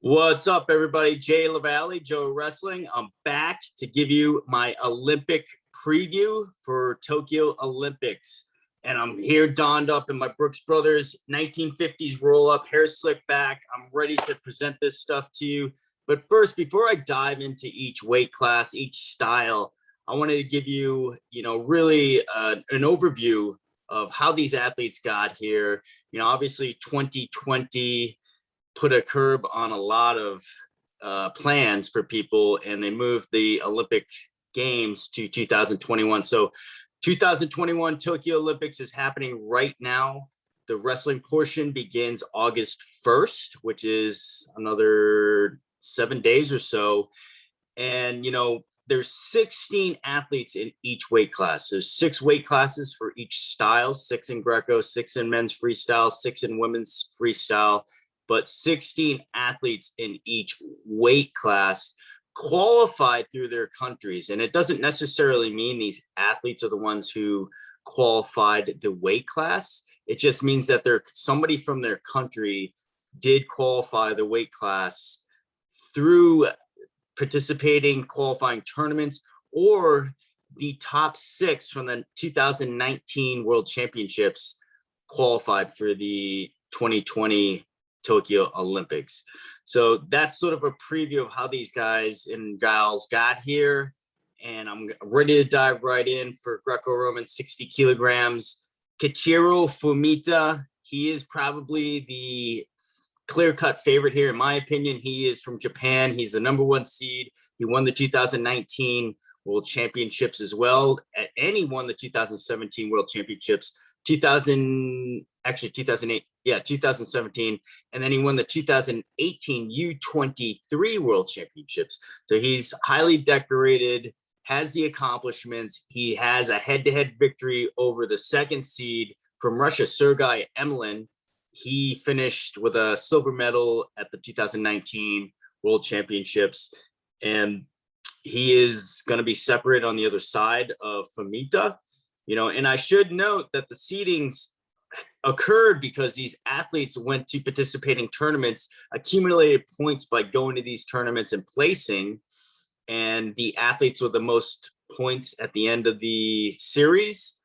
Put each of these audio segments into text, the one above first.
What's up, everybody? Jay LaValle, Joe Wrestling. I'm back to give you my Olympic preview for Tokyo Olympics. And I'm here donned up in my Brooks Brothers 1950s roll up, hair slicked back. I'm ready to present this stuff to you. But first, before I dive into each weight class, each style, I wanted to give you, really an overview of how these athletes got here. Obviously 2020 put a curb on a lot of plans for people, and they moved the Olympic Games to 2021. So 2021 Tokyo Olympics is happening right now. The wrestling portion begins August 1st, which is another 7 days or so. And, there's 16 athletes in each weight class. There's 6 weight classes for each style, 6 in Greco, 6 in men's freestyle, 6 in women's freestyle, but 16 athletes in each weight class qualified through their countries. And it doesn't necessarily mean these athletes are the ones who qualified the weight class. It just means that somebody from their country did qualify the weight class through participating qualifying tournaments, or the top 6 from the 2019 World Championships qualified for the 2020 Tokyo Olympics. So that's sort of a preview of how these guys and gals got here. And I'm ready to dive right in for Greco-Roman 60 kilograms. Kachiro Fumita, he is probably the clear-cut favorite here. In my opinion, he is from Japan. He's the #1 seed. He won the 2019 World Championships as well. And he won the 2017 World Championships, 2017. And then he won the 2018 U23 World Championships. So he's highly decorated, has the accomplishments. He has a head-to-head victory over the 2nd seed from Russia, Sergei Emelin. He finished with a silver medal at the 2019 World Championships. And he is going to be separated on the other side of Fumita. And I should note that the seedings occurred because these athletes went to participating tournaments, accumulated points by going to these tournaments and placing, and the athletes with the most points at the end of the series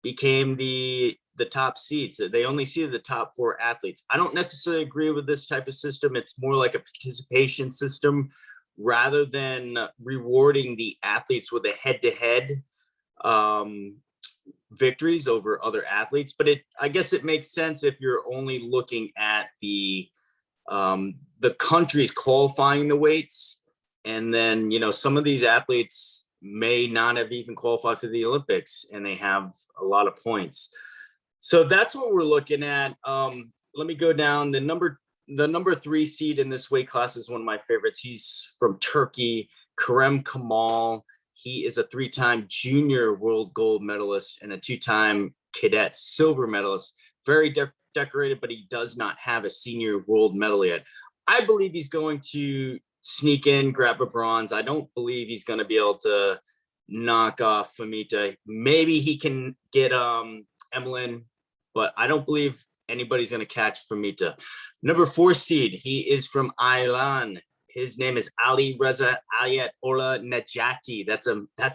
became the top seeds. So they only seeded the top 4 athletes. I don't necessarily agree with this type of system. It's more like a participation system rather than rewarding the athletes with a head-to-head victories over other athletes. But I guess it makes sense if you're only looking at the countries qualifying the weights, and then some of these athletes may not have even qualified for the Olympics, and they have a lot of points. So that's what we're looking at. Let me go down. The number 3 seed in this weight class is one of my favorites. He's from Turkey, Kerem Kamal. He is a 3-time junior world gold medalist and a 2-time cadet silver medalist. Very decorated, but he does not have a senior world medal yet. I believe he's going to sneak in, grab a bronze. I don't believe he's going to be able to knock off Fumita. Maybe he can get Emelin, but I don't believe anybody's going to catch Fumita. Number 4 seed, he is from Iran. His name is Ali Reza Ayat Ola Najati. That's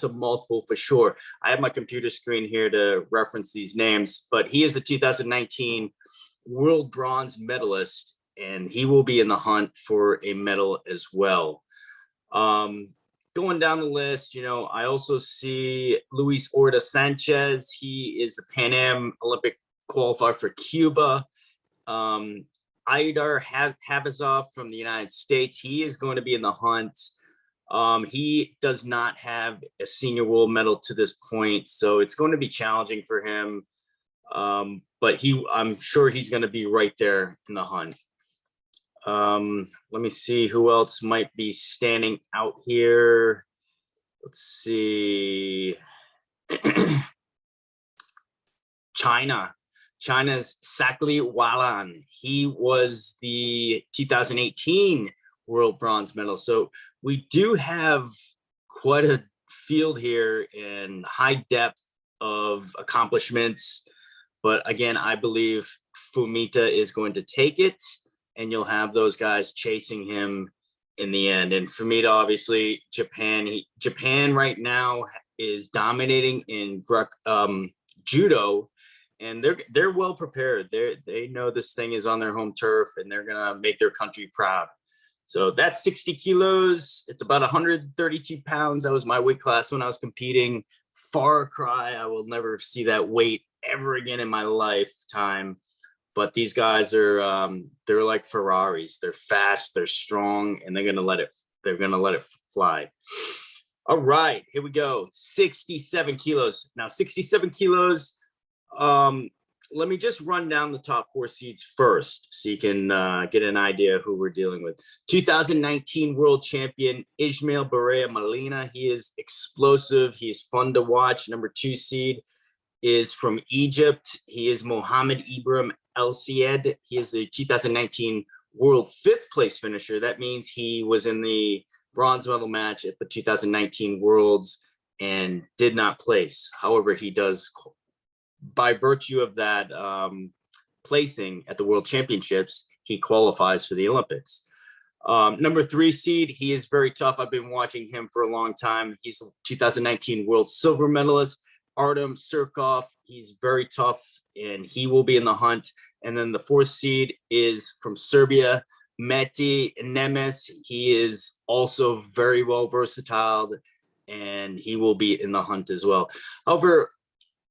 a mouthful for sure. I have my computer screen here to reference these names, but he is a 2019 world bronze medalist, and he will be in the hunt for a medal as well. Going down the list, I also see Luis Orta Sanchez. He is a Pan Am Olympic qualifier for Cuba. Aidar Havazov from the United States. He is going to be in the hunt. He does not have a senior world medal to this point, so it's going to be challenging for him. But I'm sure he's going to be right there in the hunt. Let me see who else might be standing out here. Let's see. China's Sakli Walan. He was the 2018 world bronze medal. So we do have quite a field here in high depth of accomplishments. But again, I believe Fumita is going to take it. and you'll have those guys chasing him in the end. And Fumita, obviously, Japan right now is dominating in judo, and they're well prepared. They know this thing is on their home turf, and they're gonna make their country proud. So that's 60 kilos. It's about 132 pounds. That was my weight class when I was competing. Far cry. I will never see that weight ever again in my lifetime. But these guys are they're like Ferraris. They're fast, they're strong, and they're gonna let it fly. All right, here we go. 67 kilos. Now, 67 kilos. Let me just run down the top 4 seeds first so you can get an idea who we're dealing with. 2019 world champion Ismael Berea Molina. He is explosive. He is fun to watch. Number 2 seed is from Egypt. He is Mohamed Ibrahim El Sayed. He is the 2019 world 5th place finisher. That means he was in the bronze medal match at the 2019 Worlds and did not place. However, he does, by virtue of that placing at the World Championships, he qualifies for the Olympics. Number 3 seed, he is very tough. I've been watching him for a long time. He's a 2019 world silver medalist, Artem Surkov. He's very tough, and he will be in the hunt. And then the 4th seed is from Serbia, Meti Nemes. He is also very well versatile, and he will be in the hunt as well. However,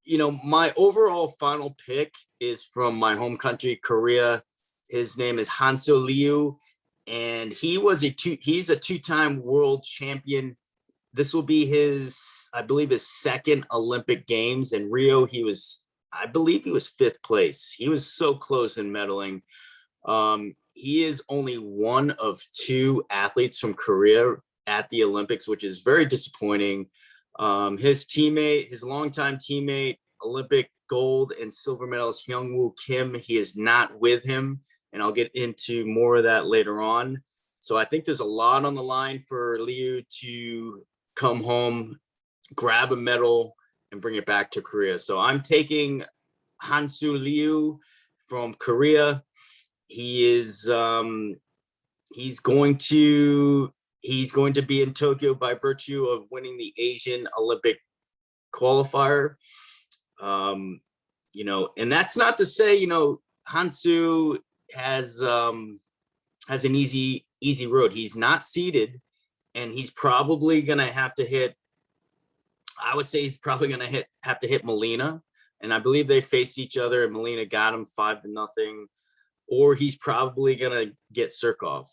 you know, my overall final pick is from my home country, Korea. His name is Hanso Liu, and he's a 2-time world champion. This will be his, I believe, his 2nd Olympic Games. In Rio, I believe he was 5th place. He was so close in medaling. He is only one of 2 athletes from Korea at the Olympics, which is very disappointing. His longtime teammate, Olympic gold and silver medalist Hyungwoo Kim, he is not with him, and I'll get into more of that later on. So I think there's a lot on the line for Liu to come home, grab a medal, and bring it back to Korea. So I'm taking Hansu Liu from Korea. He is he's going to be in Tokyo by virtue of winning the Asian Olympic qualifier. You know, and that's not to say, you know, Hansu has an easy road. He's not seeded, and he's probably gonna have to hit, I would say he's probably gonna have to hit Molina. And I believe they faced each other, and Molina got him 5-0, or he's probably gonna get Surkov.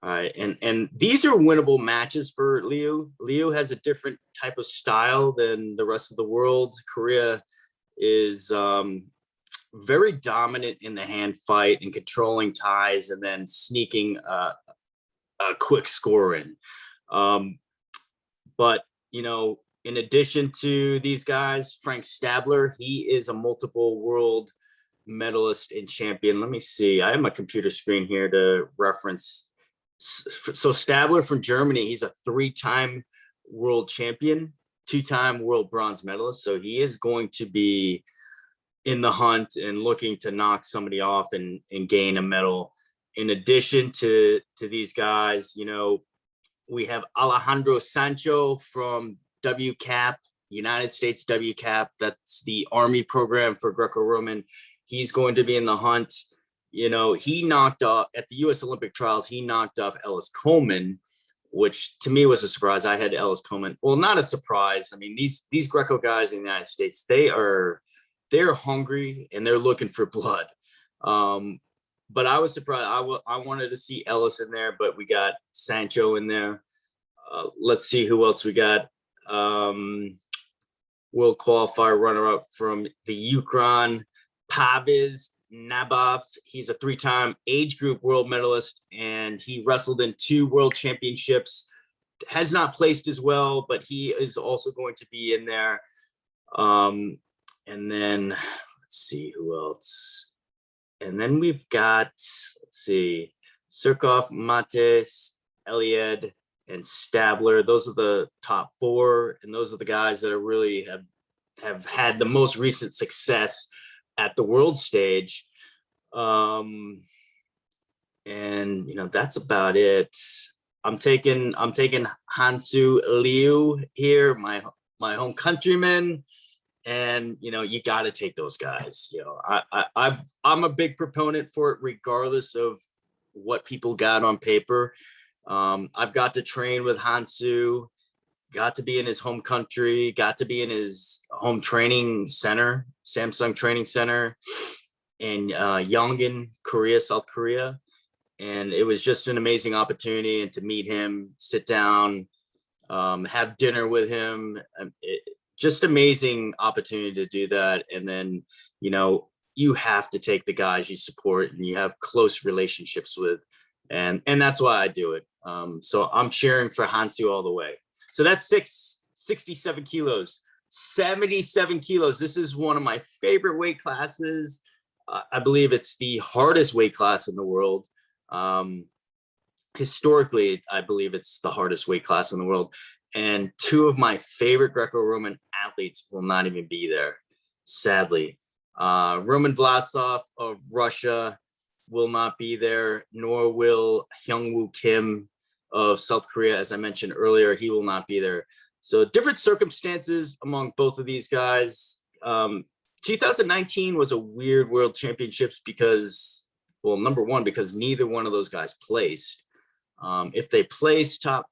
All right, and these are winnable matches for Liu. Liu has a different type of style than the rest of the world. Korea is very dominant in the hand fight and controlling ties, and then sneaking a quick score in. But you know, in addition to these guys, Frank Stadler, he is a multiple world medalist and champion. Let me see. I have my computer screen here to reference. So Stadler from Germany, he's a 3-time world champion, 2-time world bronze medalist. So he is going to be in the hunt and looking to knock somebody off and gain a medal. In addition to these guys, you know, we have Alejandro Sancho from WCAP, United States WCAP. That's the Army program for Greco-Roman. He's going to be in the hunt. You know, he knocked off at the U.S. Olympic trials. He knocked off Ellis Coleman, which to me was a surprise. I had Ellis Coleman. Well, not a surprise. I mean, these Greco guys in the United States, they're hungry and they're looking for blood. But I was surprised. I wanted to see Ellis in there, but we got Sancho in there. Let's see who else we got. World qualifier runner-up from the Ukraine, Paviz Nabov. He's a 3-time age group world medalist, and he wrestled in 2 world championships. Has not placed as well, but he is also going to be in there. And then let's see who else. And then we've got, let's see, Surkov, Mates, Eliad, and Stadler. Those are the top 4, and those are the guys that are really have had the most recent success at the world stage. And that's about it. I'm taking Hansu Liu here, my home countryman, and you got to take those guys. I'm a big proponent for it, regardless of what people got on paper. I've got to train with Hansu, got to be in his home country, got to be in his home training center, Samsung Training Center in Yongin, South Korea. And it was just an amazing opportunity, and to meet him, sit down, have dinner with him. Just amazing opportunity to do that. And then, you have to take the guys you support and you have close relationships with. And that's why I do it. So I'm cheering for Hansu all the way. So that's 67 kilos, 77 kilos. This is one of my favorite weight classes. I believe it's the hardest weight class in the world. Historically, I believe it's the hardest weight class in the world. And two of my favorite Greco-Roman athletes will not even be there, sadly. Roman Vlasov of Russia will not be there, nor will Hyungwoo Kim of South Korea. As I mentioned earlier, he will not be there. So different circumstances among both of these guys. 2019 was a weird World Championships because, well, number one, because neither one of those guys placed. If they placed top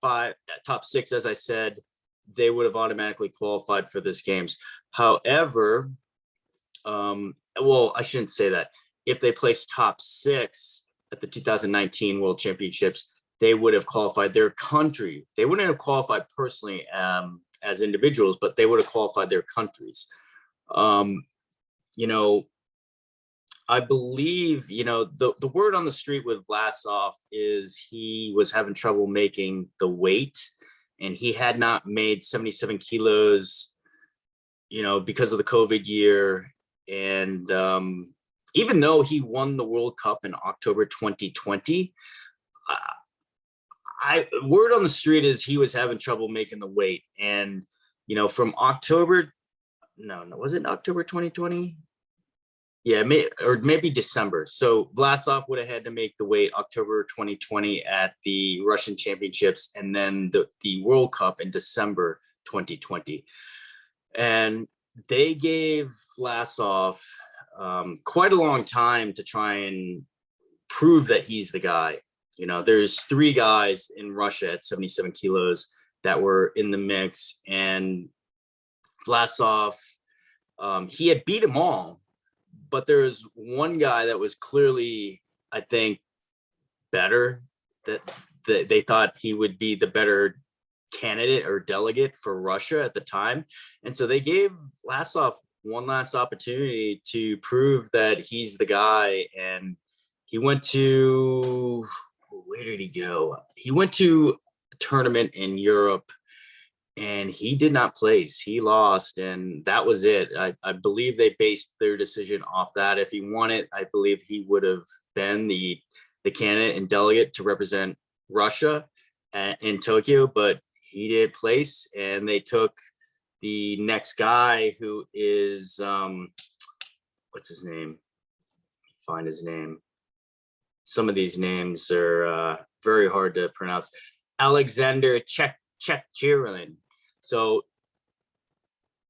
six, as I said, they would have automatically qualified for this games. However, well, I shouldn't say that. If they placed top six at the 2019 World Championships, they would have qualified their country. They wouldn't have qualified personally as individuals, but they would have qualified their countries. I believe, the word on the street with Vlasov is he was having trouble making the weight, and he had not made 77 kilos, because of the COVID year. And even though he won the World Cup in October 2020, word on the street is he was having trouble making the weight. And, from October, was it October 2020? Yeah, maybe December. So Vlasov would have had to make the weight October 2020 at the Russian Championships, and then the World Cup in December 2020. And they gave Vlasov quite a long time to try and prove that he's the guy. There's three guys in Russia at 77 kilos that were in the mix, and Vlasov, he had beat them all. But there was one guy that was clearly, I think, better, that they thought he would be the better candidate or delegate for Russia at the time. And so they gave Vlasov one last opportunity to prove that he's the guy. And he went to, where did he go? He went to a tournament in Europe, and he did not place. He lost, and that was it. I believe they based their decision off that. If he won it, I believe he would have been the candidate and delegate to represent Russia in Tokyo, but he did place, and they took the next guy, who is, what's his name? Find his name. Some of these names are very hard to pronounce. Alexander Chekchirlin. So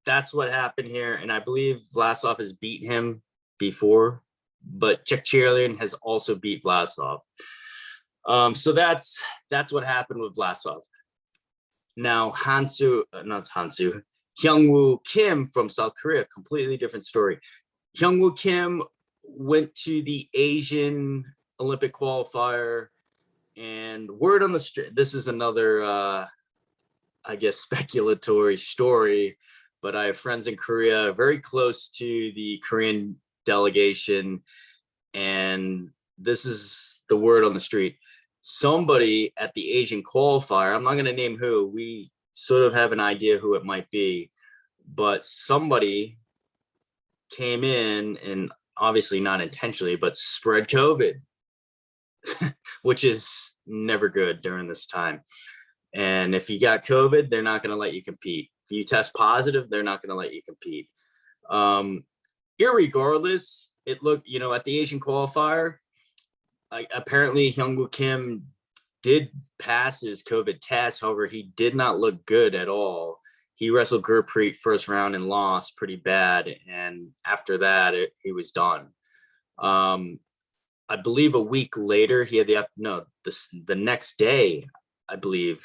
that's what happened here. And I believe Vlasov has beaten him before, but Chekchirlin has also beat Vlasov. So that's what happened with Vlasov. Now Hyungwoo Kim from South Korea, completely different story. Hyungwoo Kim went to the Asian Olympic qualifier, and word on the street, this is another I guess speculatory story, but I have friends in Korea, very close to the Korean delegation, and this is the word on the street. Somebody at the Asian qualifier, I'm not going to name who, we sort of have an idea who it might be, but somebody came in, and obviously not intentionally, but spread COVID, which is never good during this time. And if you got COVID, they're not going to let you compete. If you test positive, they're not going to let you compete. Irregardless, it looked, at the Asian qualifier, apparently Hyungwoo Kim did pass his COVID test. However, he did not look good at all. He wrestled Gurpreet first round and lost pretty bad. And after that, he was done. I believe a week later, he had the next day, I believe,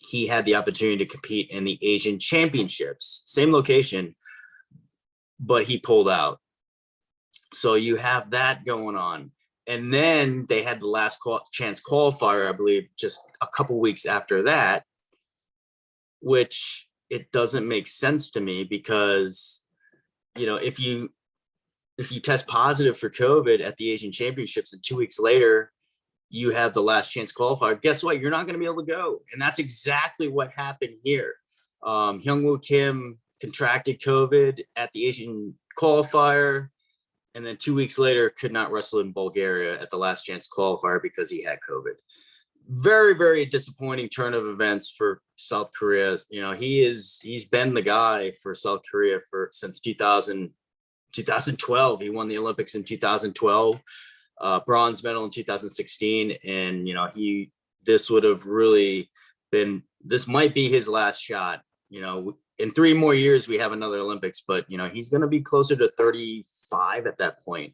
he had the opportunity to compete in the Asian Championships, same location, but he pulled out. So you have that going on. And then they had the last chance qualifier, I believe, just a couple weeks after that, which it doesn't make sense to me because, if you test positive for COVID at the Asian Championships and 2 weeks later, you have the last chance qualifier, guess what? You're not going to be able to go. And that's exactly what happened here. Hyungwoo Kim contracted COVID at the Asian qualifier, and then 2 weeks later could not wrestle in Bulgaria at the last chance qualifier because he had COVID. Very, very disappointing turn of events for South Korea. He's been the guy for South Korea since 2012. He won the Olympics in 2012, bronze medal in 2016. And, this would have really been, this might be his last shot. In 3 more years, we have another Olympics, but, he's going to be closer to 35 at that point.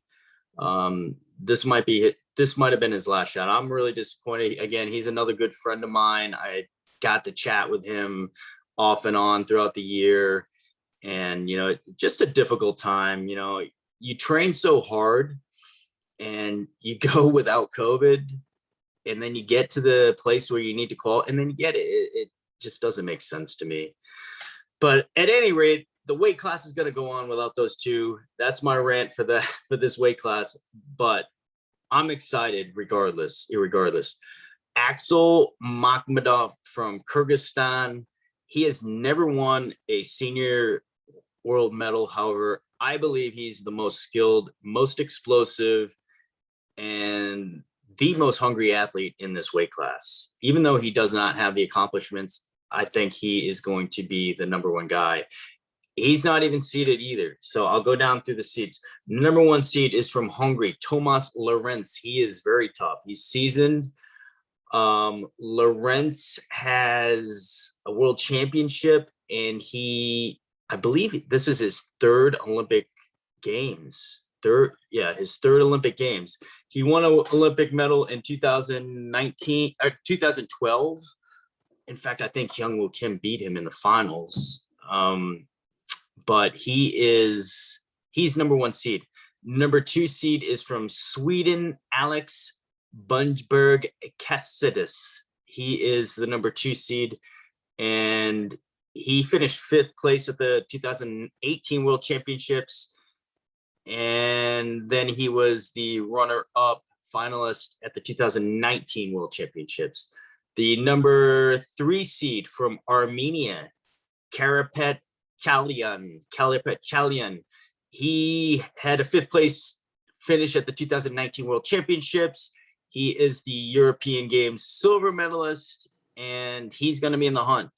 This might have been his last shot. I'm really disappointed. Again, he's another good friend of mine. I got to chat with him off and on throughout the year. And, just a difficult time. You train so hard and you go without COVID, and then you get to the place where you need to call, and then you get it. It just doesn't make sense to me. But at any rate, the weight class is going to go on without those two. That's my rant for this weight class. But I'm excited irregardless. Axel Makhudov from Kyrgyzstan. He has never won a senior world medal. However, I believe he's the most skilled, most explosive, and the most hungry athlete in this weight class. Even though he does not have the accomplishments, I think he is going to be the number one guy. He's not even seeded either. So I'll go down through the seeds. Number 1 seed is from Hungary, Tomas Lorenz. He is very tough. He's seasoned. Lorenz has a world championship, and I believe this is his third Olympic Games. His third Olympic Games. He won an Olympic medal in 2019 or 2012. In fact, I think Hyungwoo Kim beat him in the finals. But he's number 1 seed. Number 2 seed is from Sweden, Alex Bundberg Cassidus. He is the number 2 seed, and he finished 5th place at the 2018 World Championships. And then he was the runner-up finalist at the 2019 World Championships. The number 3 seed from Armenia, Karapet Chalian. He had a 5th place finish at the 2019 World Championships. He is the European Games silver medalist, and he's going to be in the hunt.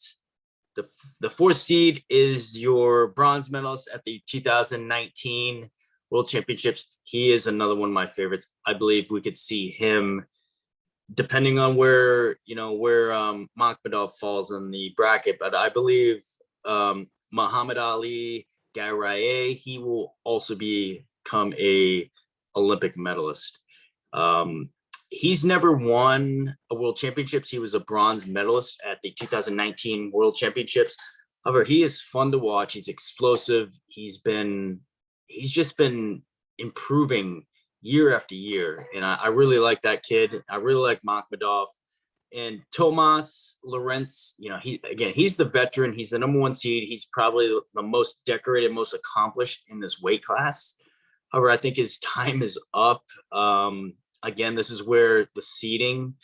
The 4th seed is your bronze medalist at the 2019 World Championships. He is another one of my favorites. I believe we could see him, depending on where Makhudov falls in the bracket, but I believe Muhammad Ali Gairaye, he will also become a Olympic medalist. He's never won a World Championships. He was a bronze medalist at the 2019 World Championships. However, he is fun to watch. He's explosive. He's just been improving year after year, and I really like that kid. I really like Makhudov. And Tomas Lorenz, he's the veteran. He's the number 1 seed. He's probably the most decorated, most accomplished in this weight class. However, I think his time is up. Again, this is where the seeding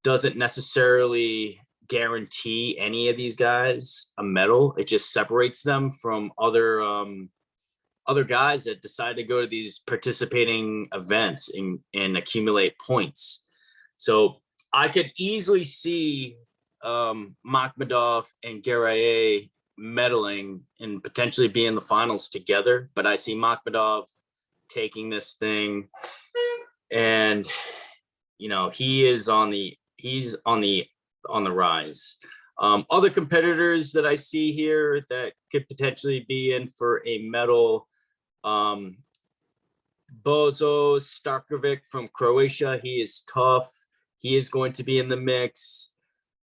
doesn't necessarily guarantee any of these guys a medal. It just separates them from other guys that decide to go to these participating events and accumulate points. So I could easily see Makhudov and Gairaye medaling and potentially be in the finals together, but I see Makhudov taking this thing, and he's on the rise. Other competitors that I see here that could potentially be in for a medal, Bozo Starkovic from Croatia. He is tough. He is going to be in the mix.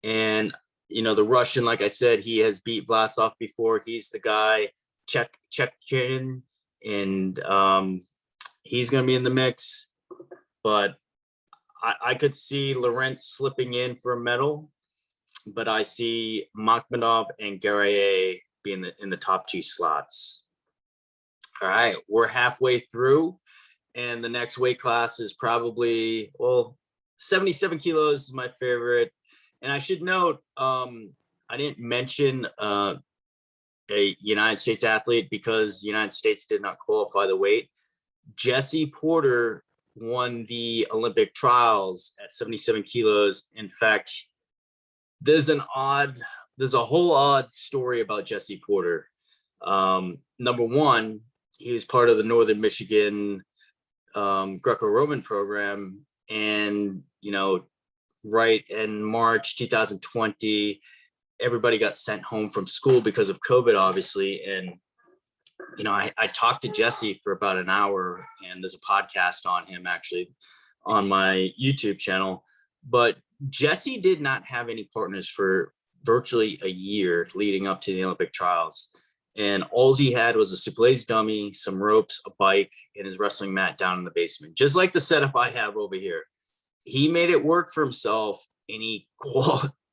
And, the Russian, like I said, he has beat Vlasov before. He's the guy, Chechen, and he's going to be in the mix. But I could see Lorenz slipping in for a medal. But I see Makhudov and Guerrier being in the top 2 slots. All right, we're halfway through, and the next weight class is probably, 77 kilos is my favorite. And I should note, I didn't mention a United States athlete because the United States did not qualify the weight. Jesse Porter won the Olympic trials at 77 kilos. In fact, there's a whole odd story about Jesse Porter. Number one, he was part of the Northern Michigan Greco-Roman program. And, right in March 2020, everybody got sent home from school because of COVID, obviously. And, I talked to Jesse for about an hour, and there's a podcast on him actually on my YouTube channel. But Jesse did not have any partners for virtually a year leading up to the Olympic trials. And all he had was a soufflé dummy, some ropes, a bike, and his wrestling mat down in the basement, just like the setup I have over here. He made it work for himself, and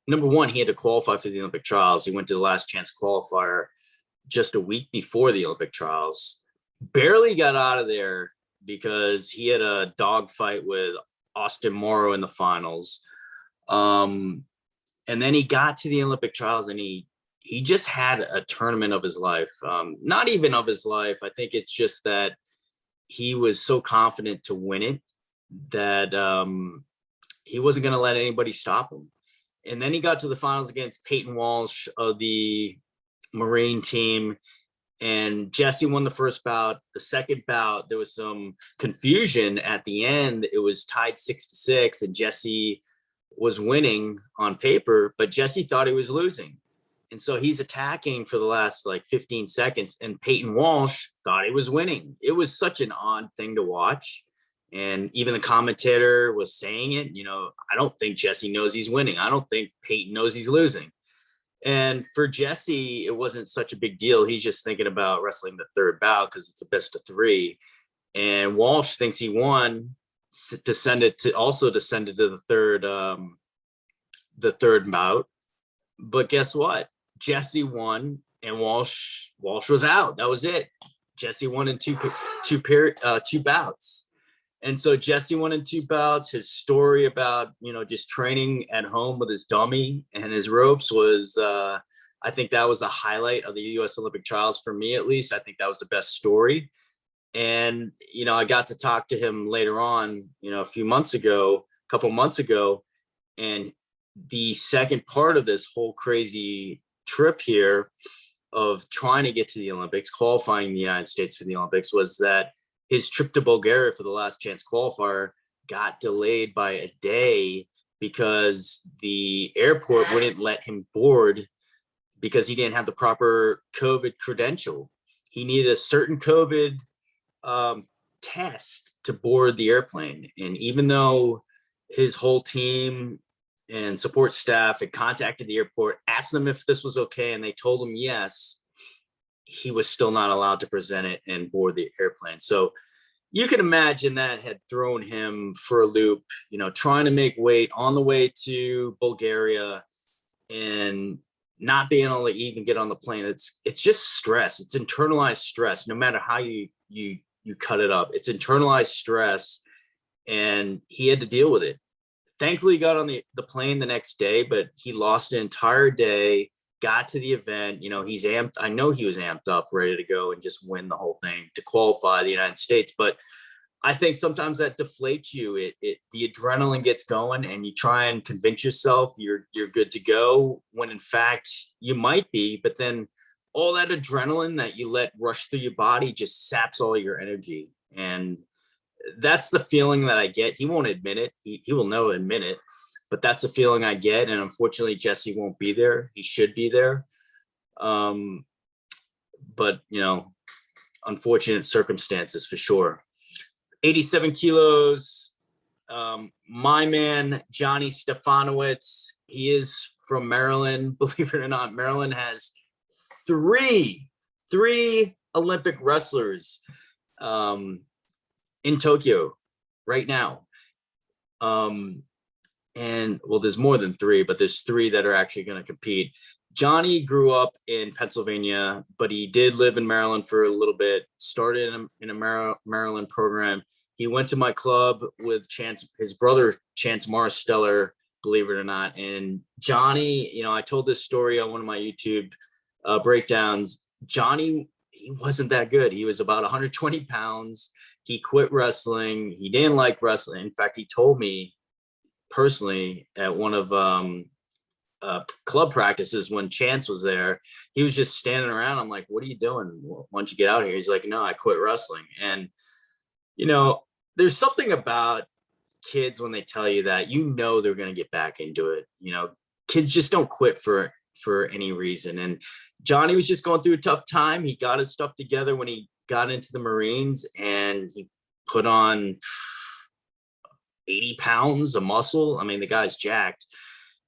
number one, he had to qualify for the Olympic trials. He went to the last chance qualifier just a week before the Olympic trials, barely got out of there because he had a dogfight with Austin Morrow in the finals. And then he got to the Olympic trials, and he just had a tournament of his life. Not even of his life. I think it's just that he was so confident to win it that he wasn't going to let anybody stop him. And then he got to the finals against Peyton Walsh of the Marine team, and Jesse won the first bout. The second bout, there was some confusion at the end. It was tied 6-6, and Jesse was winning on paper, but Jesse thought he was losing. And so he's attacking for the last 15 seconds, and Peyton Walsh thought he was winning. It was such an odd thing to watch. And even the commentator was saying it, I don't think Jesse knows he's winning. I don't think Peyton knows he's losing. And for Jesse, it wasn't such a big deal. He's just thinking about wrestling the third bout because it's a best of 3. And Walsh thinks he won, descended to the third bout. But guess what? Jesse won, and Walsh was out. That was it. Jesse won in two bouts. And so Jesse won in 2 bouts. His story about, just training at home with his dummy and his ropes was, I think that was a highlight of the U.S. Olympic trials for me, at least. I think that was the best story. And, I got to talk to him later on, a couple months ago. And the second part of this whole crazy trip here of trying to get to the Olympics, qualifying the United States for the Olympics, was that his trip to Bulgaria for the last chance qualifier got delayed by a day because the airport wouldn't let him board because he didn't have the proper COVID credential. He needed a certain COVID test to board the airplane. And even though his whole team and support staff had contacted the airport, asked them if this was okay, and they told him yes, he was still not allowed to present it and board the airplane. So you can imagine that had thrown him for a loop, trying to make weight on the way to Bulgaria and not being able to even get on the plane. It's just stress. It's internalized stress. No matter how you cut it up, it's internalized stress, and he had to deal with it. Thankfully, he got on the plane the next day, but he lost an entire day. Got to the event, he's amped. I know he was amped up, ready to go and just win the whole thing to qualify the United States. But I think sometimes that deflates you. The adrenaline gets going, and you try and convince yourself you're good to go when in fact you might be. But then all that adrenaline that you let rush through your body just saps all your energy. And that's the feeling that I get. He won't admit it. He will never admit it, but that's a feeling I get. And unfortunately, Jesse won't be there. He should be there. But, you know, unfortunate circumstances for sure. 87 kilos. My man, Johnny Stefanowicz, he is from Maryland. Believe it or not, Maryland has three Olympic wrestlers in Tokyo right now. And well, there's more than three, but there's three that are actually going to compete. Johnny grew up in Pennsylvania, but he did live in Maryland for a little bit, started in a Maryland program. He went to my club with his brother, Chance Morris Stadler, believe it or not. And Johnny, you know, I told this story on one of my YouTube breakdowns. Johnny, he wasn't that good. He was about 120 pounds. He quit wrestling. He didn't like wrestling. In fact, he told me personally at one of club practices when Chance was there, he was just standing around. I'm like, what are you doing? Why don't you get out here? He's like, no, I quit wrestling. And, you know, there's something about kids when they tell you that, you know, they're going to get back into it. You know, kids just don't quit for any reason. And Johnny was just going through a tough time. He got his stuff together when he got into the Marines, and he put on 80 pounds of muscle. I mean, the guy's jacked.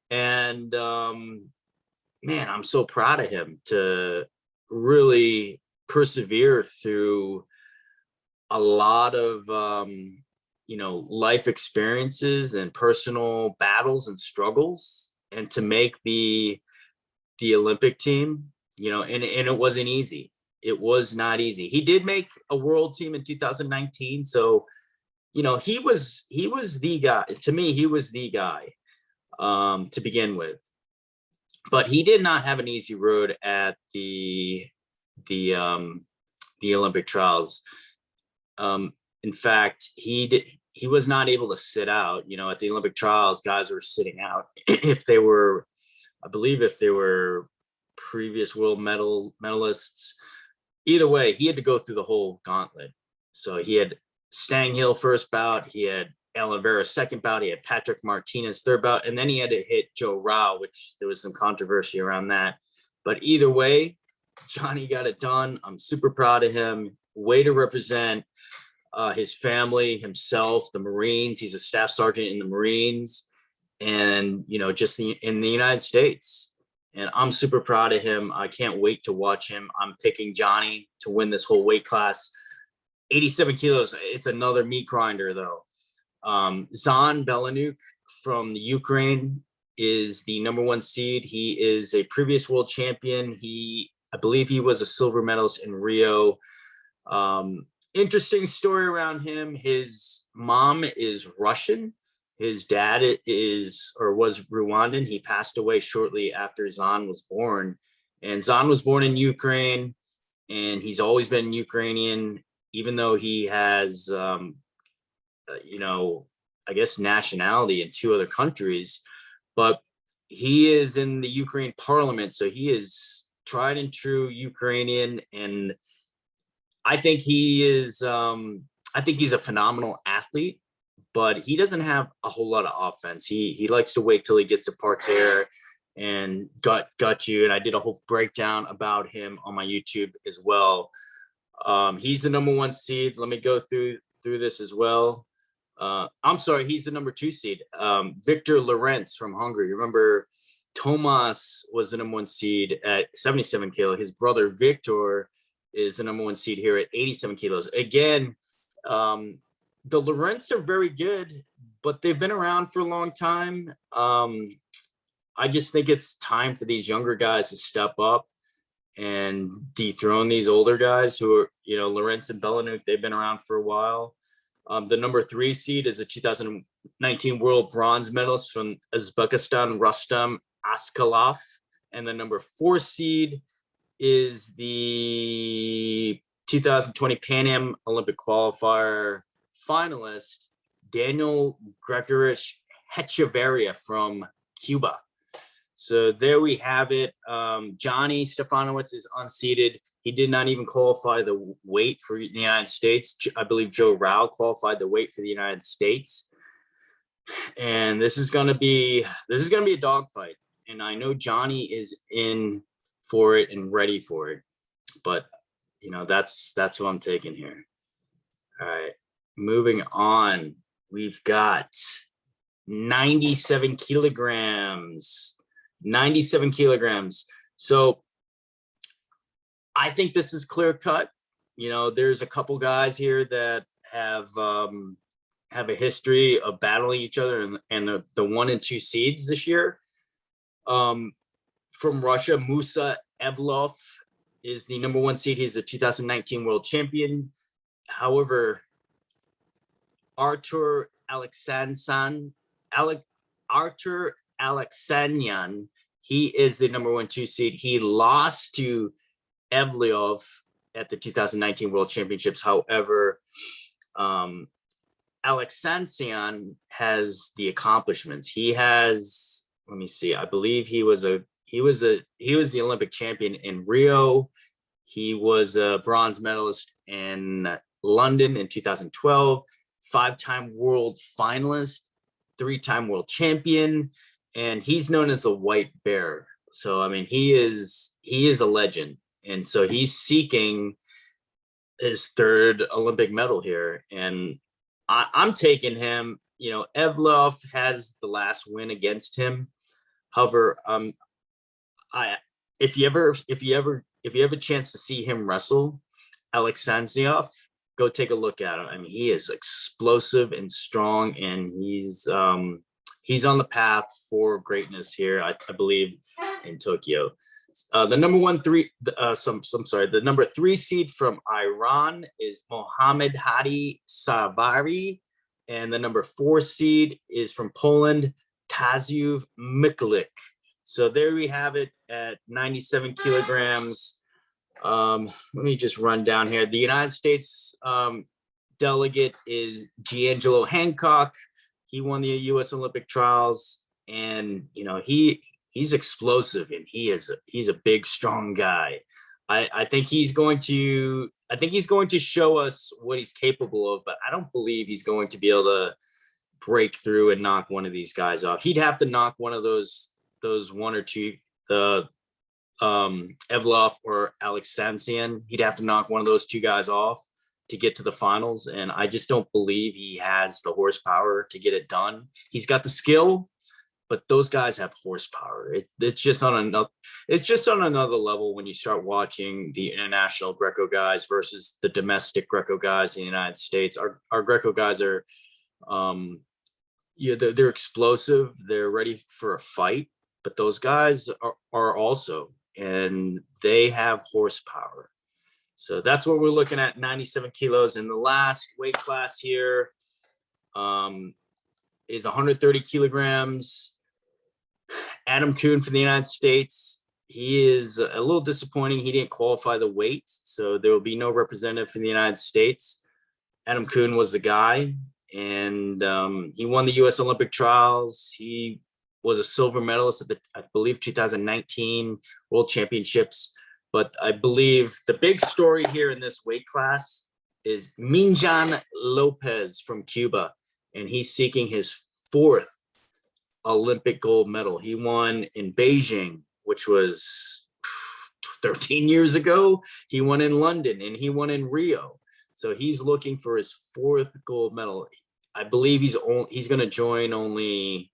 And man, I'm so proud of him to really persevere through a lot of you know, life experiences and personal battles and struggles, and to make the Olympic team, you know, and it wasn't easy. It was not easy. He did make a world team in 2019. So, you know, he was the guy. To me, he was the guy to begin with. But he did not have an easy road at the Olympic trials. In fact, he was not able to sit out. You know, at the Olympic trials, guys were sitting out if they were, I believe, if they were previous world medalists. Either way, he had to go through the whole gauntlet. So he had Stang Hill first bout, he had Alan Vera second bout, he had Patrick Martinez third bout, and then he had to hit Joe Rao, which there was some controversy around that. But either way, Johnny got it done. I'm super proud of him. Way to represent his family, himself, the Marines. He's a staff sergeant in the Marines, and, you know, just in the United States. And I'm super proud of him. I can't wait to watch him. I'm picking Johnny to win this whole weight class. 87 kilos. It's another meat grinder, though. Zan Belanuk from the Ukraine is the #1 seed. He is a previous world champion. I believe he was a silver medalist in Rio. Interesting story around him. His mom is Russian. His dad was Rwandan. He passed away shortly after Zan was born. And Zan was born in Ukraine, and he's always been Ukrainian, even though he has, you know, I guess nationality in 2 other countries. But he is in the Ukraine parliament, so he is tried and true Ukrainian. And I think he's a phenomenal athlete, but he doesn't have a whole lot of offense. He likes to wait till he gets to parterre and gut you. And I did a whole breakdown about him on my YouTube as well. He's the #1 seed. Let me go through this as well. I'm sorry, he's the #2 seed. Victor Lorenz from Hungary. Remember, Tomas was the #1 seed at 77 kilo. His brother Victor is the #1 seed here at 87 kilos. Again, the Lorenz are very good, but they've been around for a long time. I just think it's time for these younger guys to step up and dethrone these older guys who are, you know, Lorenz and Belanuk, they've been around for a while. The #3 seed is a 2019 world bronze medalist from Uzbekistan, Rustam Askalov. And the #4 seed is the 2020 Pan Am Olympic qualifier finalist, Daniel Gregorich Hechevarria from Cuba. So there we have it. Johnny Stefanowitz is unseeded. He did not even qualify the weight for the United States. I believe Joe Rao qualified the weight for the United States. And this is going to be a dogfight. And I know Johnny is in for it and ready for it. But, you know, that's what I'm taking here. All right, moving on. We've got 97 kilograms. 97 kilograms. So I think this is clear cut. You know, there's a couple guys here that have a history of battling each other and the 1 and 2 seeds this year. From Russia, Musa Evlov is the number 1 seed. He's the 2019 world champion. However, Artur Aleksanyan, he is the number 1 2 seed. He lost to Evliov at the 2019 World Championships. However, Aleksanyan has the accomplishments. He has, let me see, I believe he was the Olympic champion in Rio. He was a bronze medalist in London in 2012, 5-time world finalist, 3-time world champion, and he's known as the White Bear. So I mean, he is a legend. And so he's seeking his 3rd Olympic medal here. And I'm taking him. You know, Evlov has the last win against him. However, if you have a chance to see him wrestle, Aleksanyan, go take a look at him. I mean, he is explosive and strong, and he's on the path for greatness here, I believe, in Tokyo. The number 3 seed from Iran is Mohamed Hadi Savari, and the number 4 seed is from Poland, Taziuv Mikulik. So there we have it at 97 kilograms. Let me just run down here. The United States delegate is Giangelo Hancock. He won the U.S. Olympic trials, and you know, he's explosive, and he's a big, strong guy. I think he's going to show us what he's capable of, but I don't believe he's going to be able to break through and knock one of these guys off. He'd have to knock one of those 1 or 2, Evlov or Aleksanyan. He'd have to knock one of those 2 guys off to get to the finals, and I just don't believe he has the horsepower to get it done. He's got the skill, but those guys have horsepower. It's just on another level when you start watching the international Greco guys versus the domestic Greco guys in the United States. Our Greco guys are, they're explosive. They're ready for a fight, but those guys are also, and they have horsepower. So that's what we're looking at, 97 kilos. And the last weight class here is 130 kilograms. Adam Kuhn for the United States. He is a little disappointing. He didn't qualify the weight, so there will be no representative for the United States. Adam Kuhn was the guy, and he won the U.S. Olympic trials. He was a silver medalist at the, I believe, 2019 World Championships. But I believe the big story here in this weight class is Minjan Lopez from Cuba, and he's seeking his 4th Olympic gold medal. He won in Beijing, which was 13 years ago. He won in London, and he won in Rio. So he's looking for his 4th gold medal. I believe he's going to join only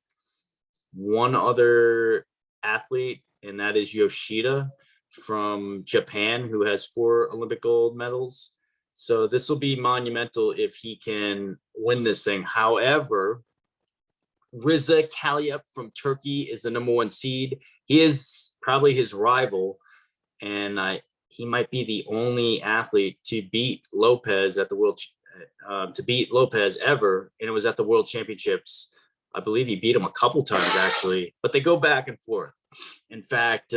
one other athlete, and that is Yoshida from Japan, who has 4 Olympic gold medals. So this will be monumental if he can win this thing. However, Riza Kaliyap from Turkey is the number 1 seed. He is probably his rival, and he might be the only athlete to beat Lopez at the Lopez ever, and it was at the World Championships. I believe he beat him a couple times actually, but they go back and forth. In fact,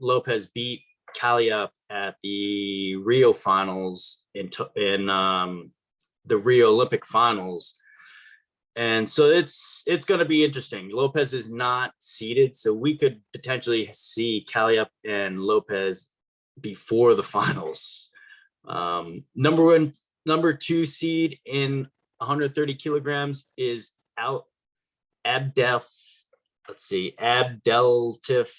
Lopez beat Kaliyap at the Rio finals in the Rio Olympic finals. And so it's going to be interesting. Lopez is not seeded, so we could potentially see Kaliyap and Lopez before the finals. Number 2 seed in 130 kilograms is Abdeltif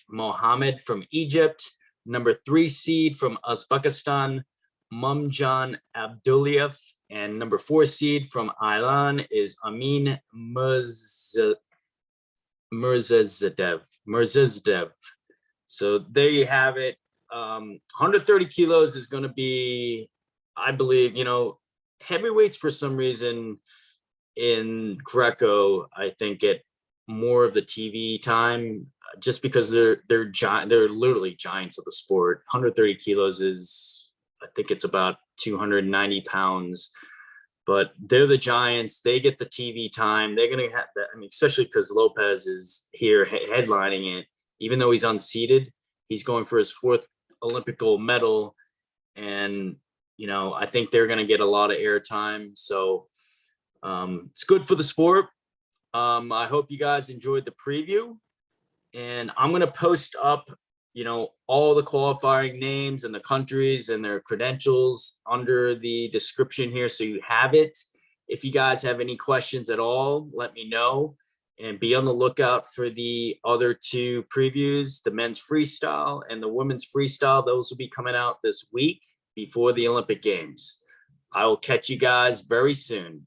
Mohammed from Egypt. Number 3 seed from Uzbekistan, Mumjan Abdullayev. And number 4 seed from Iran is Amin Mirzazadev. So there you have it. 130 kilos is going to be, I believe, heavyweights for some reason in Greco, I think, get more of the TV time just because they're literally giants of the sport. 130 kilos is, I think it's about 290 pounds, but they're the giants. They get the TV time. They're going to have that. I mean, especially because Lopez is here headlining it, even though he's unseeded, he's going for his 4th Olympic gold medal. And, I think they're going to get a lot of airtime. So it's good for the sport. I hope you guys enjoyed the preview, and I'm going to post up, all the qualifying names and the countries and their credentials under the description here. So you have it. If you guys have any questions at all, let me know, and be on the lookout for the other 2 previews, the men's freestyle and the women's freestyle. Those will be coming out this week before the Olympic Games. I will catch you guys very soon.